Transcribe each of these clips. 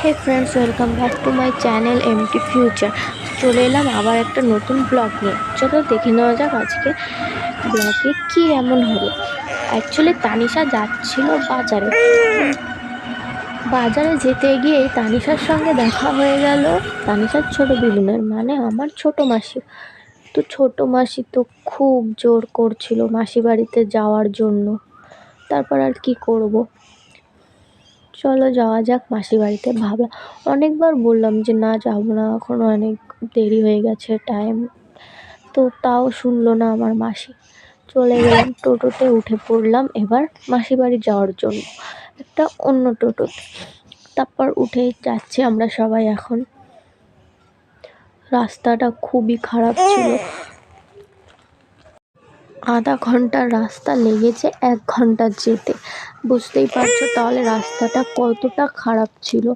Hey friends, welcome back to my channel MT Future. চলে এলাম আবার একটা নতুন ব্লগ নিয়ে। চলো দেখে নেওয়া যাক আজকে ব্লগে কি এমন হলো। অ্যাকচুয়ালি তানিশা যাচ্ছিল বাজারে। বাজারে যেতে গিয়ে তানিশার সঙ্গে দেখা হয়ে গেল তানিশার ছোট বিলুনের, মানে আমার ছোট মাসি। তো ছোট মাসি তো খুব জোর করছিল মাসি বাড়িতে যাওয়ার জন্য। তারপর আর কি করব, চলো যাওয়া যাক মাসি বাড়িতে। ভাবলাম, অনেকবার বললাম যে না যাবো না, এখন অনেক দেরি হয়ে গেছে টাইম, তো তাও শুনলো না আমার মাসি। চলে গেলাম, টোটোতে উঠে পড়লাম এবার মাসি বাড়ি যাওয়ার জন্য, একটা অন্য টোটোতে। তারপর উঠে যাচ্ছি আমরা সবাই। এখন রাস্তাটা খুবই খারাপ ছিল, আধা ঘন্টার রাস্তা লেগেছে 1 ঘন্টা যেতে। বুঝতেই পারছো তাহলে রাস্তাটা কতটা খারাপ ছিল,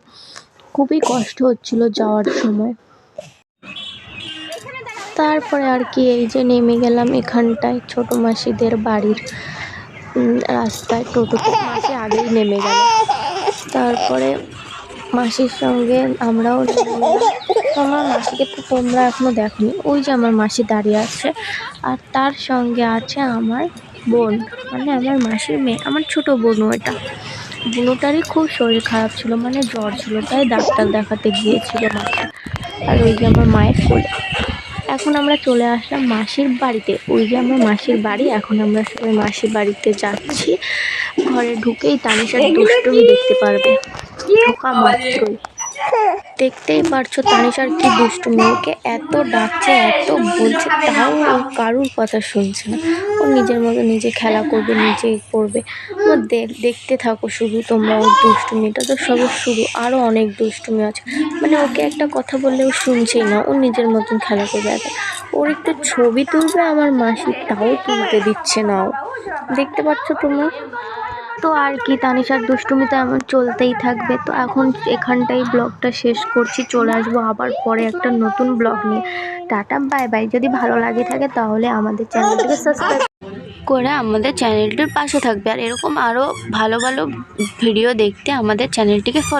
খুবই কষ্ট হচ্ছিল যাওয়ার সময়। তারপরে আর কি, এই যে নেমে গেলাম এখানটায় ছোট মাসিদের বাড়ির রাস্তায়। টোটোতে মাসি আগেই নেমে গেল। তারপরে মাসির সঙ্গে আমরাও নেমে গেলাম। আমার মাসিকে তো তোমরা এখনো দেখোনি, ওই যে আমার মাসি দাঁড়িয়ে আছে, আর তার সঙ্গে আছে আমার বোন, মানে আমার মাসির মেয়ে, আমার ছোট বোনও। এটা বুনোটারই খুব শরীর খারাপ ছিল, মানে জ্বর ছিল, তাই ডাক্তার দেখাতে গিয়েছিল মাসি। আর ওই যে আমার মায়ের কোলে। এখন আমরা চলে আসলাম মাসির বাড়িতে, ওই যে আমার মাসির বাড়ি। এখন আমরা সবাই মাসির বাড়িতে যাচ্ছি। ঘরে ঢুকেই তানিশার দুষ্টুমি দেখতে পারবে, ঢোকা মাত্রই। দেখতেই পারছো তানিশার কি দুষ্টুমি, ওকে এত ডাকছে এত বলছে, তাও ও কারুর কথা শুনছে না। ও নিজের মতো নিজে খেলা করবে, নিজে করবে। ও দেখতে থাকো শুধু তোমরা ওর দুষ্টুমিটা, তো সবে শুরু, আরও অনেক দুষ্টুমি আছে। মানে ওকে একটা কথা বললেও শুনছেই না, ও নিজের মতন খেলা করবে। ওর একটু ছবি তুলবে আমার মাসি, তাও তুলতে দিচ্ছে না ও, দেখতে পাচ্ছ তোমরা। তো আর কি, তানিশার দুষ্টুমি তো এমন চলতেই থাকবে। তো এখন এখানটাই ব্লগটা শেষ করছি, চলে আসবো আবার পরে একটা নতুন ব্লগ নিয়ে। Tata, bye bye. যদি ভালো লাগে থাকে তাহলে আমাদের চ্যানেলটিকে সাবস্ক্রাইব করে আমাদের চ্যানেলটির পাশে থাকবে, আর এরকম আরও ভালো ভালো ভিডিও দেখতে আমাদের চ্যানেলটিকে ফলো